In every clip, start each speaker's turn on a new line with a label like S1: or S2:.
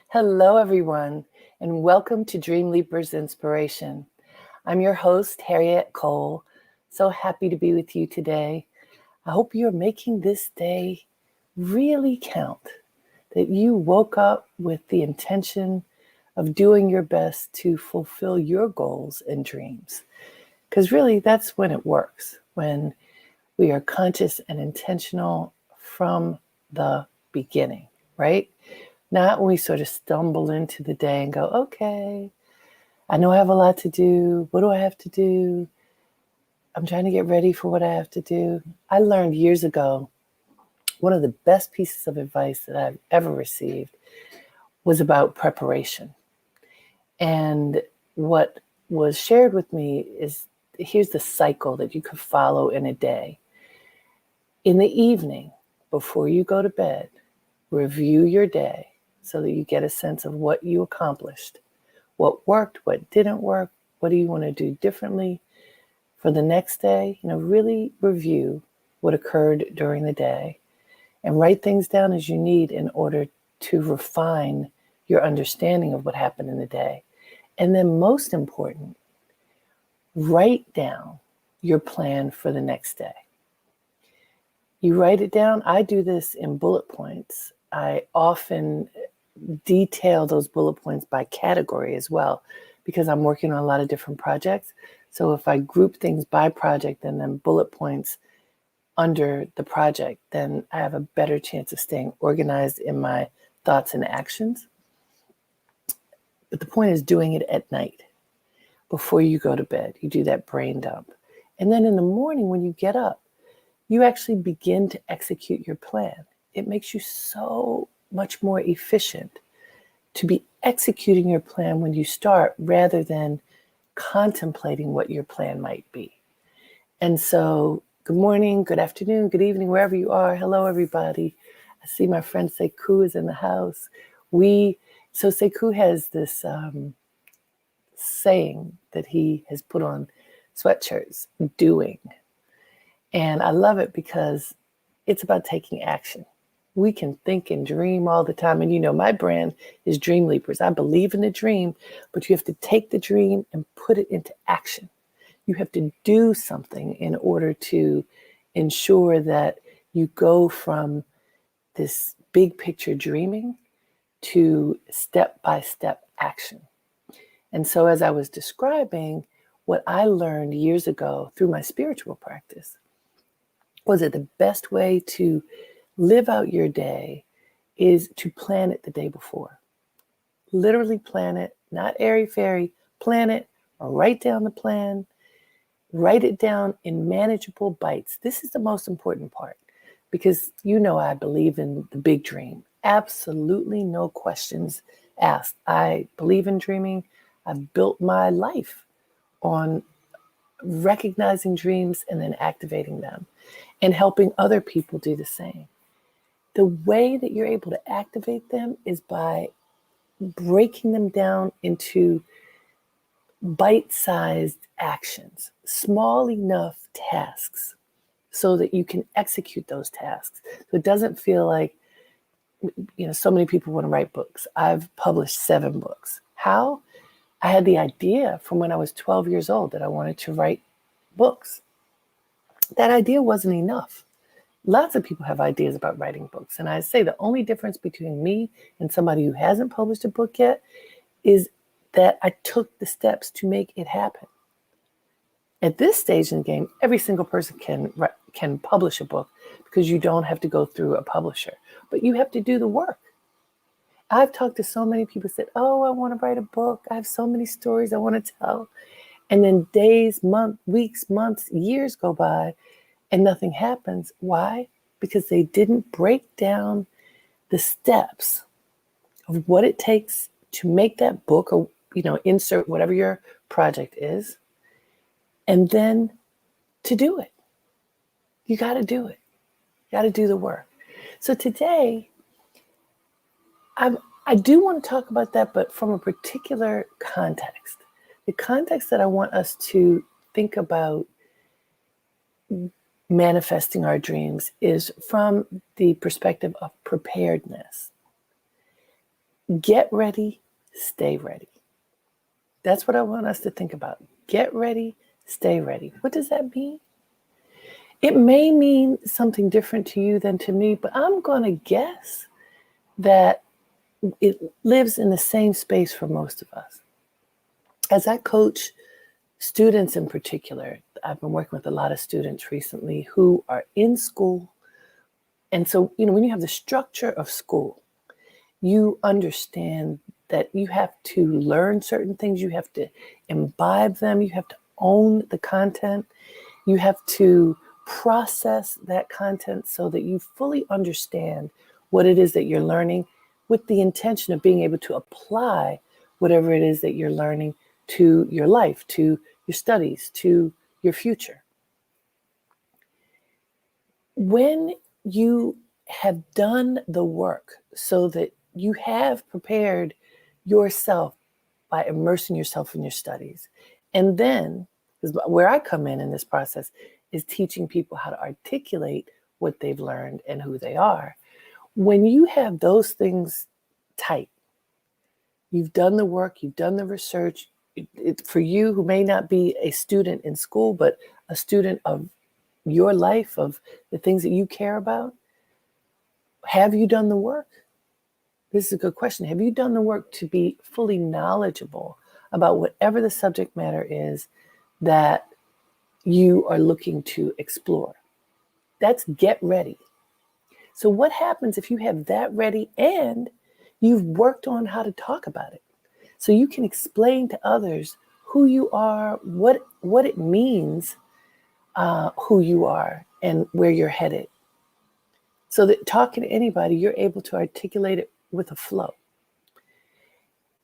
S1: Hello, everyone, and welcome to Dreamleapers Inspiration. I'm your host, Harriet Cole. So happy to be with you today. I hope you're making this day really count, that you woke up with the intention of doing your best to fulfill your goals and dreams. Because really, that's when it works, when we are conscious and intentional from the beginning, right? Not when we sort of stumble into the day and go, okay, I know I have a lot to do. What do I have to do? I'm trying to get ready for what I have to do. I learned years ago, one of the best pieces of advice that I've ever received was about preparation. And what was shared with me is here's the cycle that you could follow in a day. In the evening, before you go to bed, review your day so that you get a sense of what you accomplished, what worked, what didn't work, what do you want to do differently for the next day. Really review what occurred during the day and write things down as you need in order to refine your understanding of what happened in the day. And then most important, write down your plan for the next day. You write it down. I do this in bullet points. I often detail those bullet points by category as well, because I'm working on a lot of different projects. So if I group things by project and then bullet points under the project, then I have a better chance of staying organized in my thoughts and actions. But the point is doing it at night before you go to bed. You do that brain dump. And then in the morning when you get up, you actually begin to execute your plan. It makes you so much more efficient to be executing your plan when you start rather than contemplating what your plan might be. And so, good morning, good afternoon, good evening, wherever you are. Hello, everybody. I see my friend Sekou is in the house. So Sekou has this saying that he has put on sweatshirts, doing. And I love it because it's about taking action. We can think and dream all the time. And my brand is Dreamleapers. I believe in the dream, but you have to take the dream and put it into action. You have to do something in order to ensure that you go from this big picture dreaming to step-by-step action. And so as I was describing what I learned years ago through my spiritual practice, was that the best way to live out your day is to plan it the day before. Literally plan it, not airy-fairy, plan it, or write down the plan, write it down in manageable bites. This is the most important part because I believe in the big dream. Absolutely no questions asked. I believe in dreaming. I've built my life on recognizing dreams and then activating them and helping other people do the same. The way that you're able to activate them is by breaking them down into bite-sized actions, small enough tasks so that you can execute those tasks. So it doesn't feel like, so many people want to write books. I've published 7 books. How? I had the idea from when I was 12 years old that I wanted to write books. That idea wasn't enough. Lots of people have ideas about writing books. And I say the only difference between me and somebody who hasn't published a book yet is that I took the steps to make it happen. At this stage in the game, every single person can publish a book because you don't have to go through a publisher, but you have to do the work. I've talked to so many people who said, oh, I want to write a book. I have so many stories I want to tell. And then days, weeks, months, years go by and nothing happens. Why? Because they didn't break down the steps of what it takes to make that book or, insert whatever your project is, and then to do it. You got to do it. You got to do the work. So today, I do want to talk about that, but from a particular context. The context that I want us to think about manifesting our dreams is from the perspective of preparedness. Get ready, stay ready. That's what I want us to think about. Get ready, stay ready. What does that mean? It may mean something different to you than to me, but I'm going to guess that it lives in the same space for most of us. As I coach students in particular, I've been working with a lot of students recently who are in school. And so, when you have the structure of school, you understand that you have to learn certain things, you have to imbibe them, you have to own the content, you have to process that content so that you fully understand what it is that you're learning with the intention of being able to apply whatever it is that you're learning to your life, to your studies, to your future. When you have done the work so that you have prepared yourself by immersing yourself in your studies, and then where I come in this process is teaching people how to articulate what they've learned and who they are. When you have those things tight, you've done the work, you've done the research. For you who may not be a student in school, but a student of your life, of the things that you care about, have you done the work? This is a good question. Have you done the work to be fully knowledgeable about whatever the subject matter is that you are looking to explore? That's get ready. So what happens if you have that ready and you've worked on how to talk about it? So you can explain to others who you are, what it means, who you are, and where you're headed. So that talking to anybody, you're able to articulate it with a flow.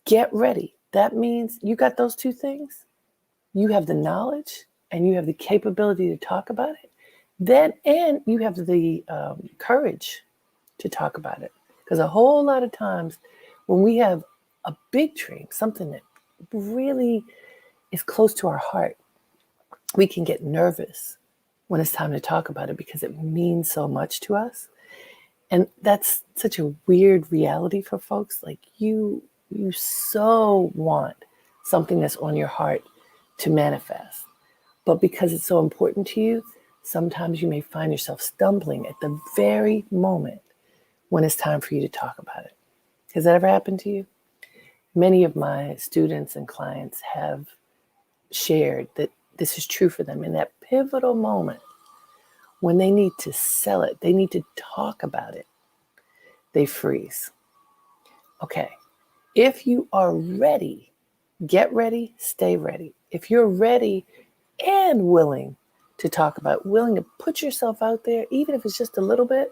S1: Get ready. That means you got those two things. You have the knowledge and you have the capability to talk about it. Then, and you have the courage to talk about it. Because a whole lot of times when we have a big dream, something that really is close to our heart, we can get nervous when it's time to talk about it because it means so much to us. And that's such a weird reality for folks. Like you so want something that's on your heart to manifest. But because it's so important to you, sometimes you may find yourself stumbling at the very moment when it's time for you to talk about it. Has that ever happened to you? Many of my students and clients have shared that this is true for them in that pivotal moment when they need to sell it, they need to talk about it, they freeze. Okay, if you are ready, get ready, stay ready. If you're ready and willing to talk about, willing to put yourself out there, even if it's just a little bit,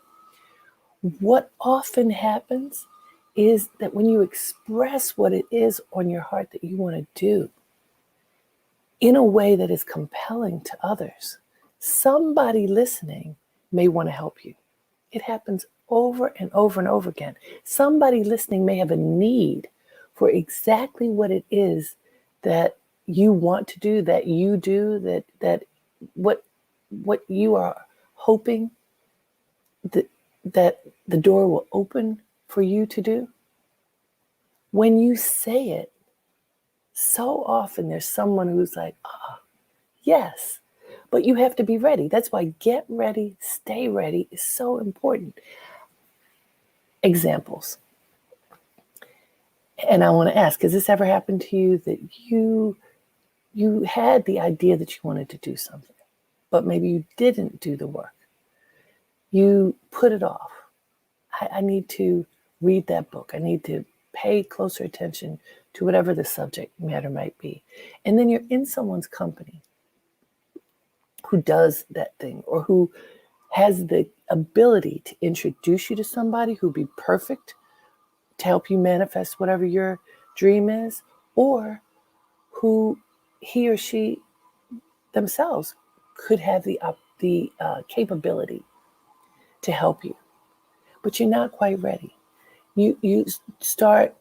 S1: what often happens is that when you express what it is on your heart that you want to do in a way that is compelling to others, somebody listening may want to help you. It happens over and over and over again. Somebody listening may have a need for exactly what it is that you want to do, that you do, that what you are hoping that the door will open for you to do. When you say it, so often there's someone who's like, yes, but you have to be ready. That's why get ready, stay ready is so important. Examples. And I want to ask, has this ever happened to you that you had the idea that you wanted to do something, but maybe you didn't do the work? You put it off. I need to read that book. I need to pay closer attention to whatever the subject matter might be. And then you're in someone's company who does that thing or who has the ability to introduce you to somebody who'd be perfect to help you manifest whatever your dream is, or who he or she themselves could have the capability to help you. But you're not quite ready. You start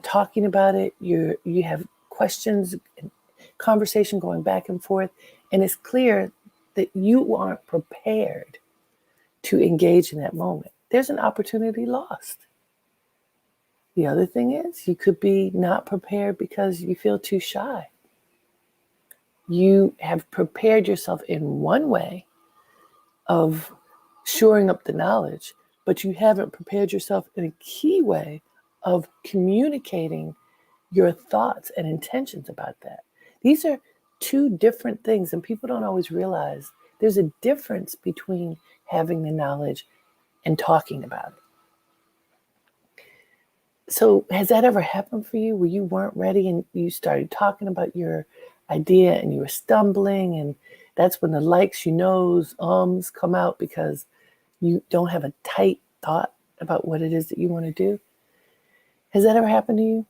S1: talking about it. You have questions and conversation going back and forth, and it's clear that you aren't prepared to engage in that moment. There's an opportunity lost. The other thing is you could be not prepared because you feel too shy. You have prepared yourself in one way of shoring up the knowledge, but you haven't prepared yourself in a key way of communicating your thoughts and intentions about that. These are two different things, and people don't always realize there's a difference between having the knowledge and talking about it. So has that ever happened for you where you weren't ready and you started talking about your idea and you were stumbling, and that's when the likes, you knows, ums come out because you don't have a tight thought about what it is that you want to do? Has that ever happened to you?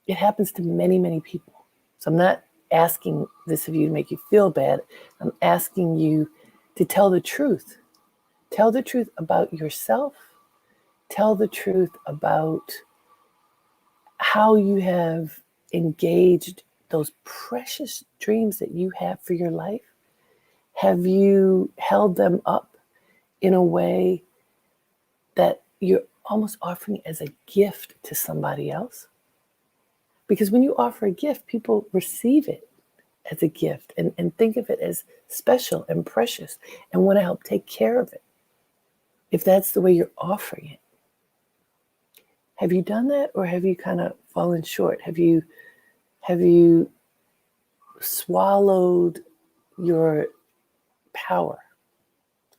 S1: It happens to many, many people. So I'm not asking this of you to make you feel bad. I'm asking you to tell the truth. Tell the truth about yourself. Tell the truth about how you have engaged those precious dreams that you have for your life. Have you held them up in a way that you're almost offering as a gift to somebody else? Because when you offer a gift, people receive it as a gift and think of it as special and precious and want to help take care of it, if that's the way you're offering it. Have you done that, or have you kind of fallen short? Have you swallowed your power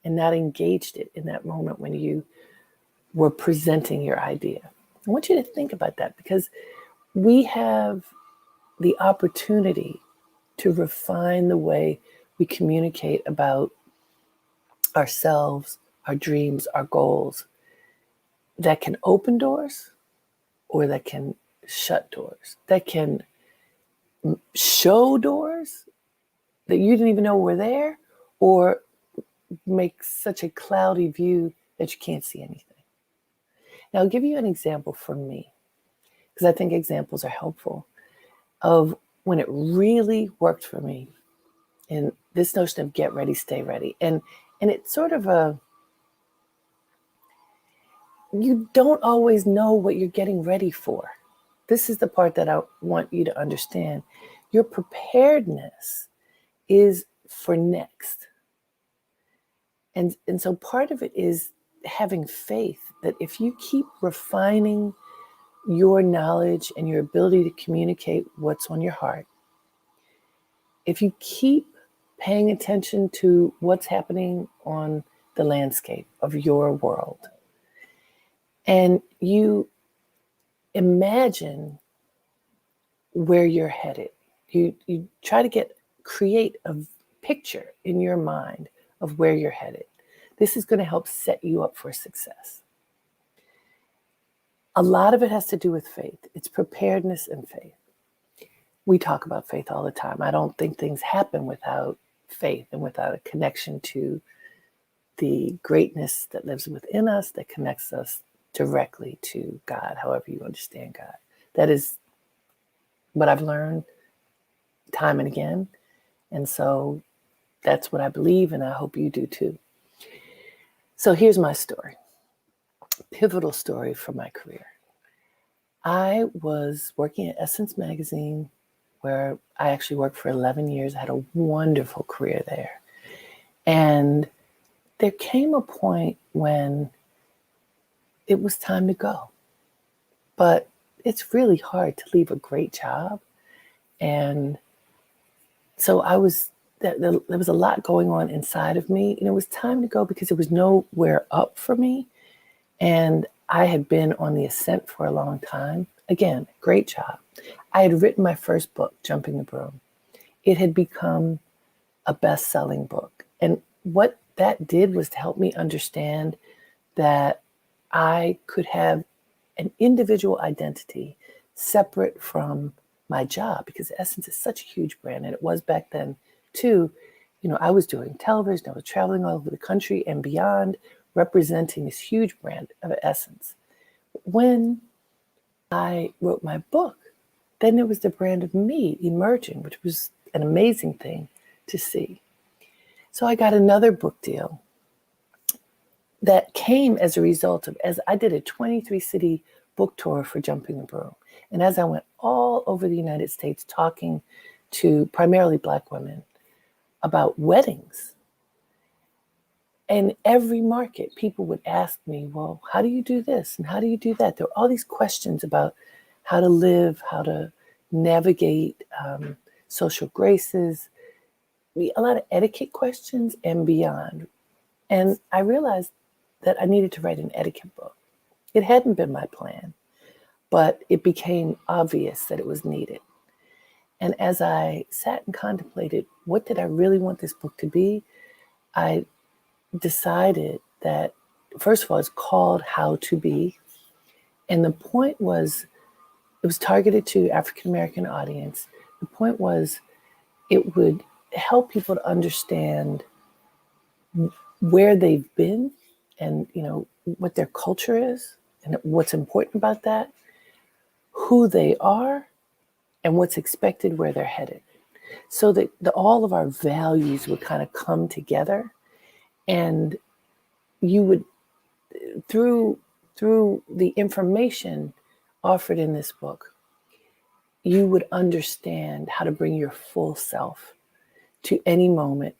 S1: and not engaged it in that moment when you were presenting your idea? I want you to think about that, because we have the opportunity to refine the way we communicate about ourselves, our dreams, our goals, that can open doors or that can shut doors, that can show doors that you didn't even know were there, or make such a cloudy view that you can't see anything. Now, I'll give you an example from me, because I think examples are helpful, of when it really worked for me. And this notion of get ready, stay ready. And it's sort of you don't always know what you're getting ready for. This is the part that I want you to understand. Your preparedness is for next. And so part of it is having faith that if you keep refining your knowledge and your ability to communicate what's on your heart, if you keep paying attention to what's happening on the landscape of your world, and you imagine where you're headed, you try to create a picture in your mind of where you're headed. This is going to help set you up for success. A lot of it has to do with faith. It's preparedness and faith. We talk about faith all the time. I don't think things happen without faith and without a connection to the greatness that lives within us, that connects us directly to God, however you understand God. That is what I've learned time and again. And so that's what I believe, and I hope you do too. So here's my story, pivotal story from my career. I was working at Essence Magazine, where I actually worked for 11 years. I had a wonderful career there. And there came a point when it was time to go. But it's really hard to leave a great job. And so there was a lot going on inside of me, and it was time to go because there was nowhere up for me. And I had been on the ascent for a long time. Again, great job. I had written my first book, Jumping the Broom. It had become a best-selling book. And what that did was to help me understand that I could have an individual identity separate from my job, because Essence is such a huge brand, and it was back then too. You know, I was doing television, I was traveling all over the country and beyond, representing this huge brand of Essence. When I wrote my book, then there was the brand of me emerging, which was an amazing thing to see. So I got another book deal that came as a result of, as I did a 23 city book tour for Jumping the Broom. And as I went all over the United States talking to primarily Black women about weddings, in every market, people would ask me, well, how do you do this? And how do you do that? There were all these questions about how to live, how to navigate social graces, a lot of etiquette questions and beyond. And I realized that I needed to write an etiquette book. It hadn't been my plan, but it became obvious that it was needed. And as I sat and contemplated, what did I really want this book to be? I decided that, first of all, it's called How to Be. And the point was, it was targeted to African American audience. The point was, it would help people to understand where they've been and, what their culture is and what's important about that, who they are, and what's expected where they're headed. So that all of our values would kind of come together, and you would, through the information offered in this book, you would understand how to bring your full self to any moment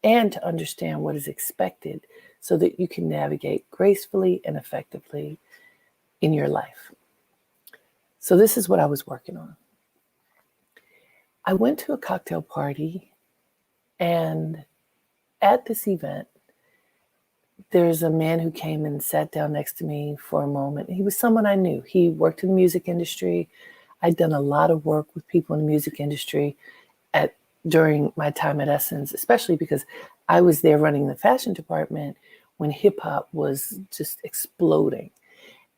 S1: and to understand what is expected so that you can navigate gracefully and effectively in your life. So this is what I was working on. I went to a cocktail party, and at this event, there's a man who came and sat down next to me for a moment. He was someone I knew. He worked in the music industry. I'd done a lot of work with people in the music industry during my time at Essence, especially because I was there running the fashion department when hip hop was just exploding.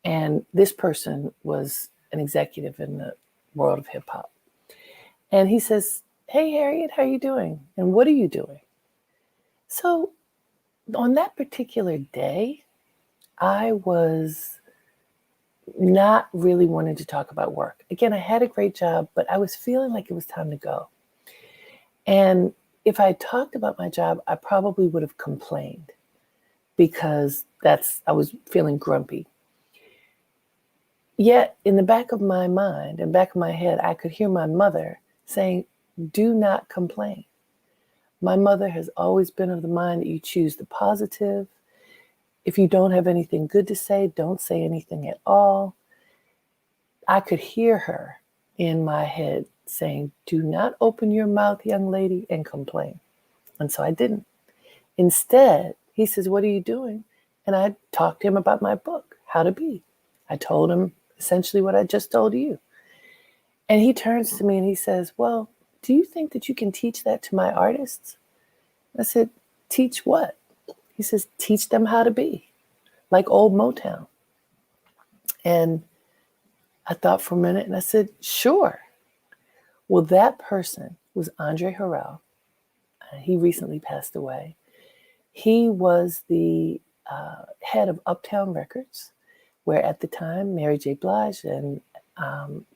S1: And this person was an executive in the world of hip hop. And he says, "Hey, Harriet, how are you doing? And what are you doing?" So on that particular day, I was not really wanting to talk about work. Again, I had a great job, but I was feeling like it was time to go. And if I talked about my job, I probably would have complained because I was feeling grumpy. Yet in the back of my mind and back of my head, I could hear my mother saying, "Do not complain." My mother has always been of the mind that you choose the positive. If you don't have anything good to say, don't say anything at all. I could hear her in my head saying, "Do not open your mouth, young lady, and complain." And so I didn't. Instead, he says, "What are you doing?" And I talked to him about my book, How to Be. I told him essentially what I just told you. And he turns to me and he says, "Well, do you think that you can teach that to my artists?" I said, "Teach what?" He says, "Teach them how to be, like old Motown." And I thought for a minute and I said, "Sure." Well, that person was Andre Herrera. He recently passed away. He was the head of Uptown Records, where at the time Mary J. Blige and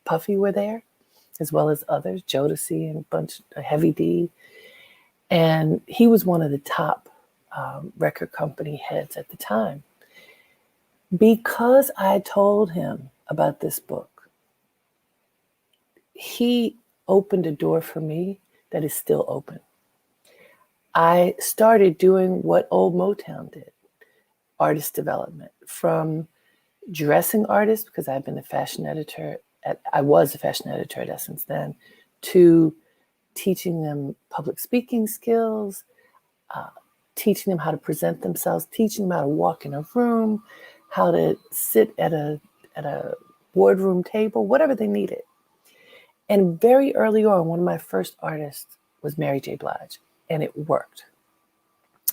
S1: Puffy were there, as well as others, Jodeci and Heavy D. And he was one of the top record company heads at the time. Because I told him about this book, he opened a door for me that is still open. I started doing what old Motown did, artist development, from dressing artists, because I've been a fashion editor, I was a fashion editor at Essence then, to teaching them public speaking skills, teaching them how to present themselves, teaching them how to walk in a room, how to sit at a boardroom table, whatever they needed. And very early on, one of my first artists was Mary J. Blige, and it worked.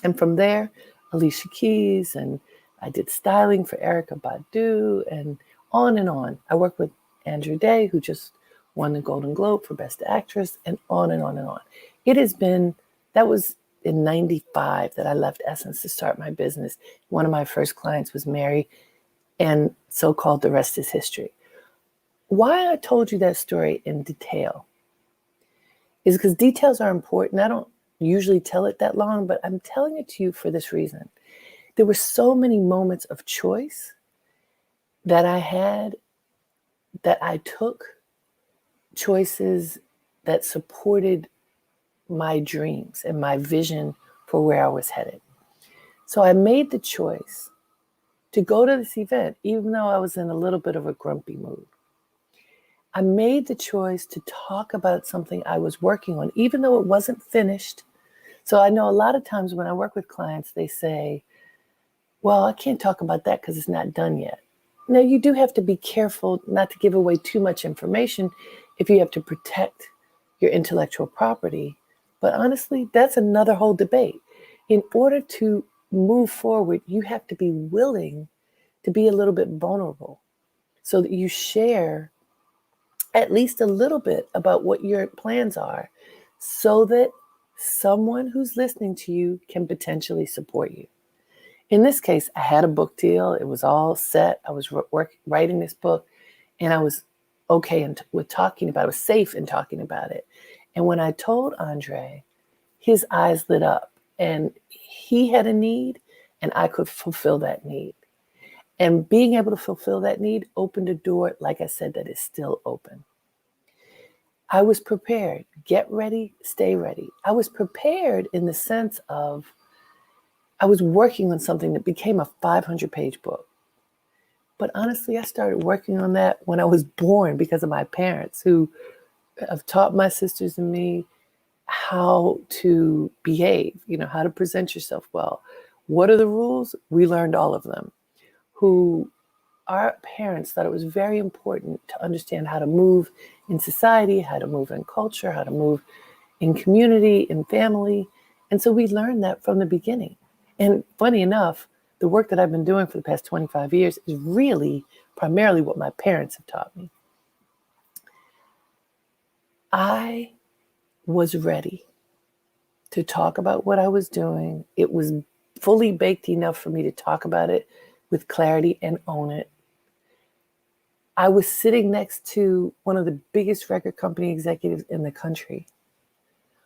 S1: And from there, Alicia Keys, and I did styling for Erykah Badu, and on and on. I worked with Andra Day, who just won the Golden Globe for Best Actress, and on and on and on. That was in 95 that I left Essence to start my business. One of my first clients was Mary, and so-called the rest is history. Why I told you that story in detail is because details are important. I don't usually tell it that long, but I'm telling it to you for this reason. There were so many moments of choice that I had that I took choices that supported my dreams and my vision for where I was headed. So I made the choice to go to this event, even though I was in a little bit of a grumpy mood. I made the choice to talk about something I was working on, even though it wasn't finished. So I know a lot of times when I work with clients, they say, well, I can't talk about that because it's not done yet. Now, you do have to be careful not to give away too much information if you have to protect your intellectual property. But honestly, that's another whole debate. In order to move forward, you have to be willing to be a little bit vulnerable so that you share at least a little bit about what your plans are so that someone who's listening to you can potentially support you. In this case, I had a book deal. It was all set. I was writing this book, and I was okay with talking about it. I was safe in talking about it. And when I told Andre, his eyes lit up, and he had a need, and I could fulfill that need. And being able to fulfill that need opened a door, like I said, that is still open. I was prepared. Get ready, stay ready. I was prepared in the sense of I was working on something that became a 500-page book. But honestly, I started working on that when I was born because of my parents who have taught my sisters and me how to behave, how to present yourself well. What are the rules? We learned all of them. Who our parents thought it was very important to understand how to move in society, how to move in culture, how to move in community, in family. And so we learned that from the beginning. And funny enough, the work that I've been doing for the past 25 years is really primarily what my parents have taught me. I was ready to talk about what I was doing. It was fully baked enough for me to talk about it with clarity and own it. I was sitting next to one of the biggest record company executives in the country,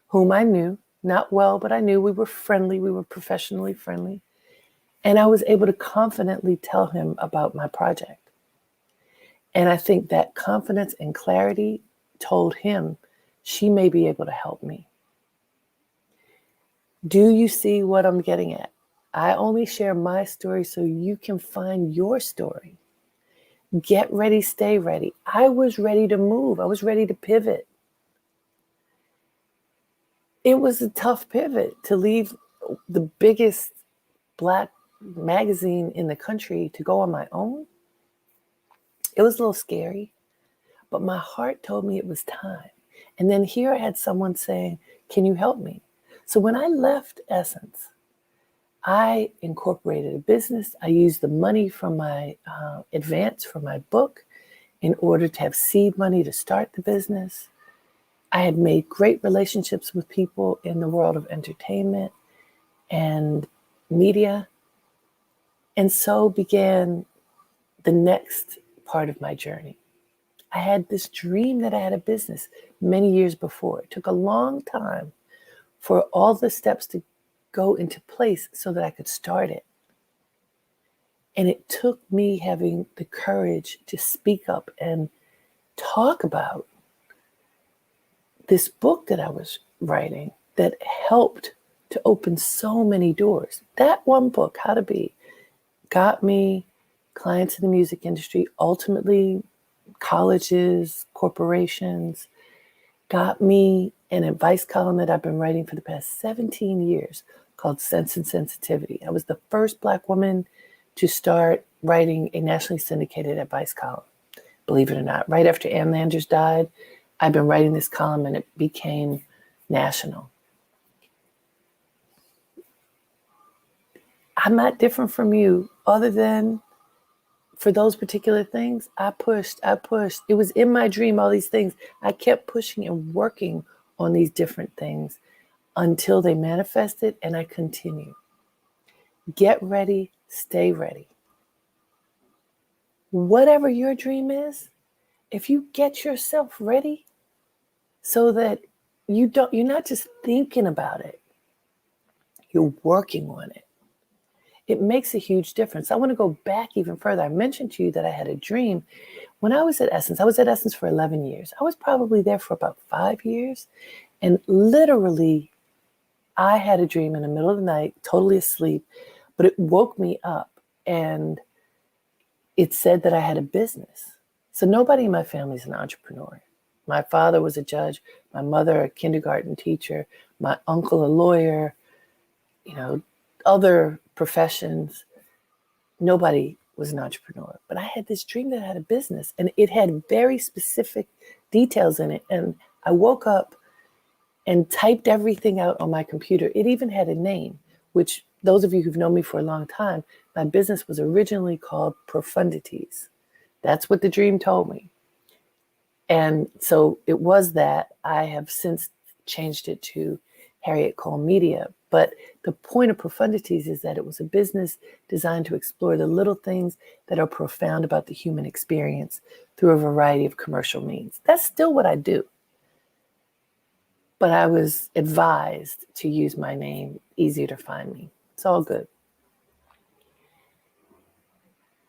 S1: whom I knew, not well, but I knew we were friendly. We were professionally friendly. And I was able to confidently tell him about my project. And I think that confidence and clarity told him she may be able to help me. Do you see what I'm getting at? I only share my story so you can find your story. Get ready, stay ready. I was ready to move. I was ready to pivot. It was a tough pivot to leave the biggest Black magazine in the country to go on my own. It was a little scary, but my heart told me it was time. And then here I had someone saying, can you help me? So when I left Essence, I incorporated a business. I used the money from my advance from my book in order to have seed money to start the business. I had made great relationships with people in the world of entertainment and media. And so began the next part of my journey. I had this dream that I had a business many years before. It took a long time for all the steps to go into place so that I could start it. And it took me having the courage to speak up and talk about this book that I was writing that helped to open so many doors. That one book, How to Be, got me clients in the music industry, ultimately colleges, corporations, got me an advice column that I've been writing for the past 17 years called Sense and Sensitivity. I was the first Black woman to start writing a nationally syndicated advice column, believe it or not. Right after Ann Landers died, I've been writing this column and it became national. I'm not different from you other than for those particular things, I pushed. It was in my dream, all these things. I kept pushing and working on these different things until they manifested, and I continue. Get ready, stay ready. Whatever your dream is, if you get yourself ready so that you're not just thinking about it, you're working on it. It makes a huge difference. I want to go back even further. I mentioned to you that I had a dream When I was at Essence for 11 years. I was probably there for about 5 years. And literally, I had a dream in the middle of the night, totally asleep, but it woke me up and it said that I had a business. So nobody in my family is an entrepreneur. My father was a judge, my mother a kindergarten teacher, my uncle a lawyer, other professions. Nobody was an entrepreneur. But I had this dream that I had a business and it had very specific details in it. And I woke up and typed everything out on my computer. It even had a name, which those of you who've known me for a long time, my business was originally called Profundities. That's what the dream told me. And so it was that. I have since changed it to Harriet Cole Media. But the point of Profundities is that it was a business designed to explore the little things that are profound about the human experience through a variety of commercial means. That's still what I do. But I was advised to use my name, easier to find me. It's all good.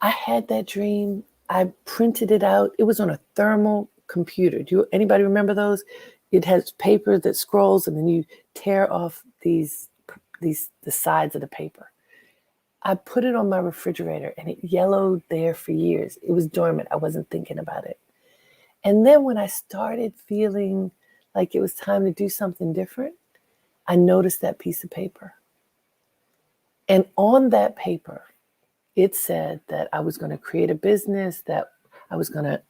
S1: I had that dream. I printed it out. It was on a thermal computer. Anybody remember those? It has paper that scrolls and then you tear off the sides of the paper. I put it on my refrigerator and it yellowed there for years. It was dormant. I wasn't thinking about it. And then when I started feeling like it was time to do something different, I noticed that piece of paper. And on that paper, it said that I was going to create a business, that I was going to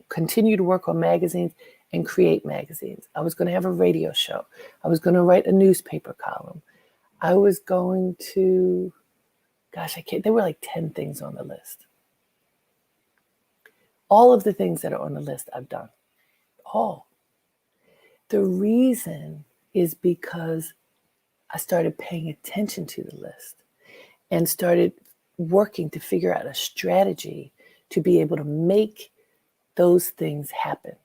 S1: continue to work on magazines and create magazines. I was going to have a radio show. I was going to write a newspaper column. I was going to, there were like 10 things on the list. All of the things that are on the list I've done. All. The reason is because I started paying attention to the list and started working to figure out a strategy to be able to make those things happen.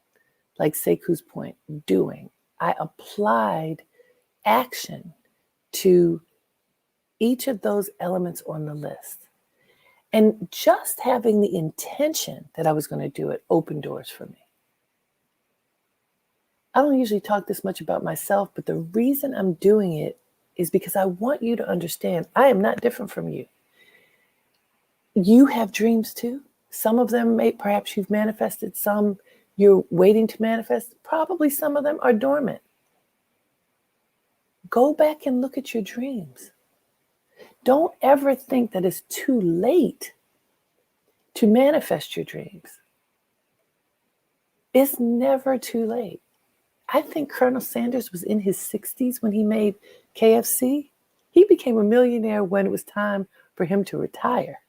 S1: Like Seku's point, doing. I applied action to each of those elements on the list. And just having the intention that I was going to do it opened doors for me. I don't usually talk this much about myself, but the reason I'm doing it is because I want you to understand I am not different from you. You have dreams too. Some of them perhaps you've manifested, some you're waiting to manifest. Probably some of them are dormant. Go back and look at your dreams. Don't ever think that it's too late to manifest your dreams. It's never too late. I think Colonel Sanders was in his 60s when he made KFC. He became a millionaire when it was time for him to retire.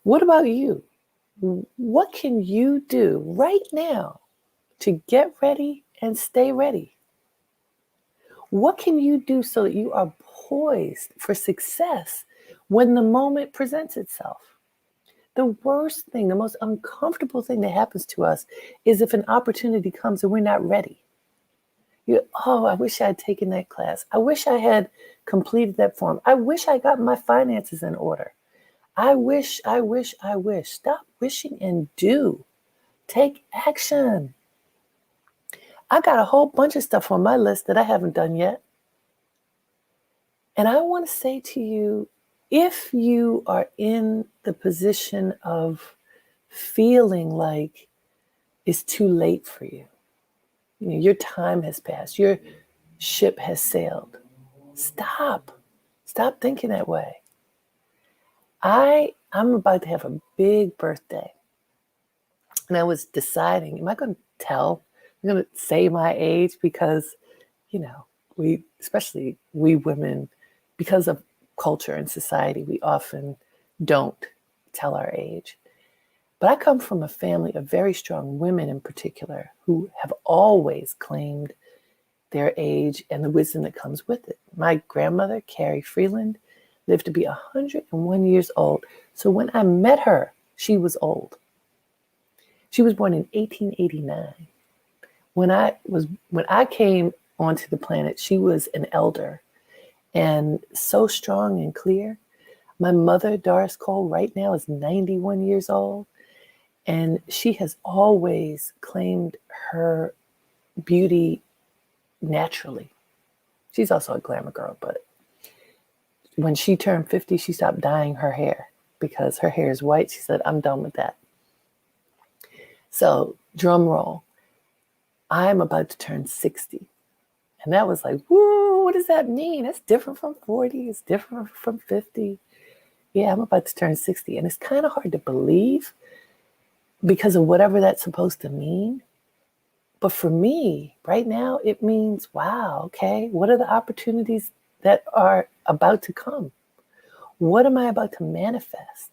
S1: What about you? What can you do right now to get ready and stay ready? What can you do so that you are poised for success when the moment presents itself? The worst thing, the most uncomfortable thing that happens to us is if an opportunity comes and we're not ready. I wish I had taken that class. I wish I had completed that form. I wish I got my finances in order. I wish. Stop wishing and do. Take action. I got a whole bunch of stuff on my list that I haven't done yet. And I want to say to you, if you are in the position of feeling like it's too late for you, your time has passed, your ship has sailed, stop thinking that way. I'm about to have a big birthday. And I was deciding, am I going to tell? I'm going to say my age because, especially we women, because of culture and society, we often don't tell our age. But I come from a family of very strong women in particular who have always claimed their age and the wisdom that comes with it. My grandmother, Carrie Freeland, lived to be 101 years old. So when I met her, she was old. She was born in 1889. When I came onto the planet, she was an elder and so strong and clear. My mother, Doris Cole, right now is 91 years old. And she has always claimed her beauty naturally. She's also a glamour girl, but when she turned 50, she stopped dyeing her hair because her hair is white. She said, I'm done with that. So, drum roll, I'm about to turn 60. And that was like, whoa, what does that mean? That's different from 40. It's different from 50. Yeah, I'm about to turn 60. And it's kind of hard to believe because of whatever that's supposed to mean. But for me, right now, it means, wow, okay, what are the opportunities that are about to come? What am I about to manifest?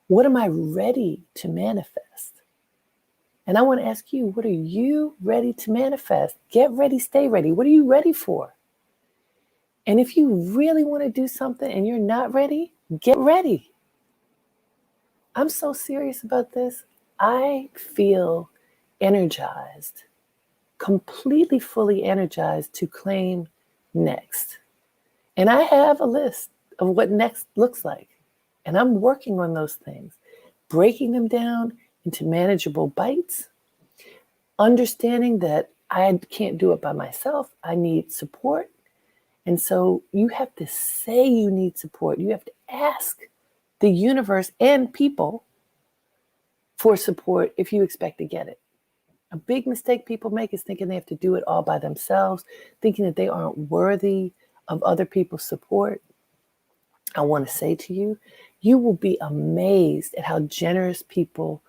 S1: What am I ready to manifest? And I want to ask you, what are you ready to manifest? Get ready, stay ready. What are you ready for? And if you really want to do something and you're not ready, get ready. I'm so serious about this. I feel energized, completely fully energized to claim next. And I have a list of what next looks like. And I'm working on those things, breaking them down into manageable bites, understanding that I can't do it by myself. I need support. And so you have to say you need support. You have to ask the universe and people for support if you expect to get it. A big mistake people make is thinking they have to do it all by themselves, thinking that they aren't worthy of other people's support. I want to say to you, you will be amazed at how generous people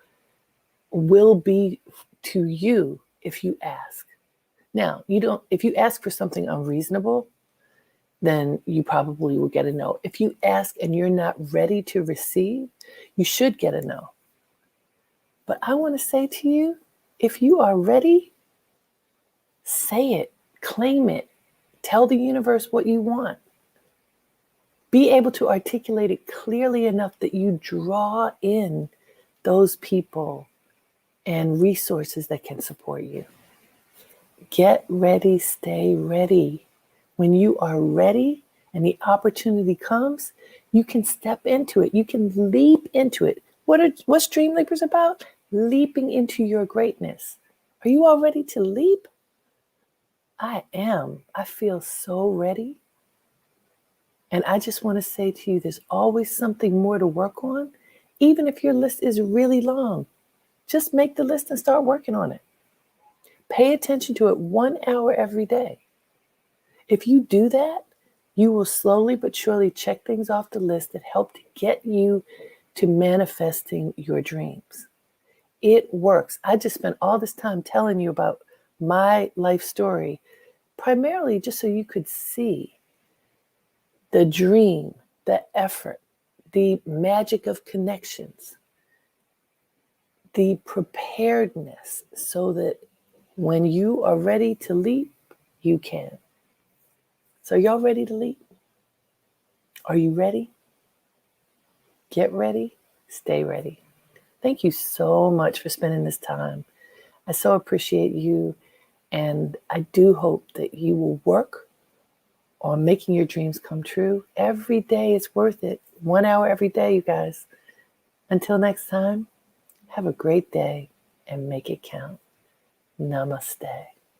S1: will be to you if you ask. Now, if you ask for something unreasonable, then you probably will get a no. If you ask and you're not ready to receive, you should get a no. But I want to say to you, if you are ready, say it, claim it, tell the universe what you want. Be able to articulate it clearly enough that you draw in those people and resources that can support you. Get ready, stay ready. When you are ready and the opportunity comes, you can step into it. You can leap into it. What's Dreamleapers about? Leaping into your greatness. Are you all ready to leap? I am. I feel so ready. And I just want to say to you, there's always something more to work on. Even if your list is really long, just make the list and start working on it. Pay attention to it 1 hour every day. If you do that, you will slowly but surely check things off the list that help to get you to manifesting your dreams. It works. I just spent all this time telling you about my life story, primarily just so you could see the dream, the effort, the magic of connections, the preparedness so that when you are ready to leap, you can. So y'all ready to leap? Are you ready? Get ready, stay ready. Thank you so much for spending this time. I so appreciate you, and I do hope that you will work on making your dreams come true. Every day is worth it. 1 hour every day, you guys. Until next time, have a great day and make it count. Namaste.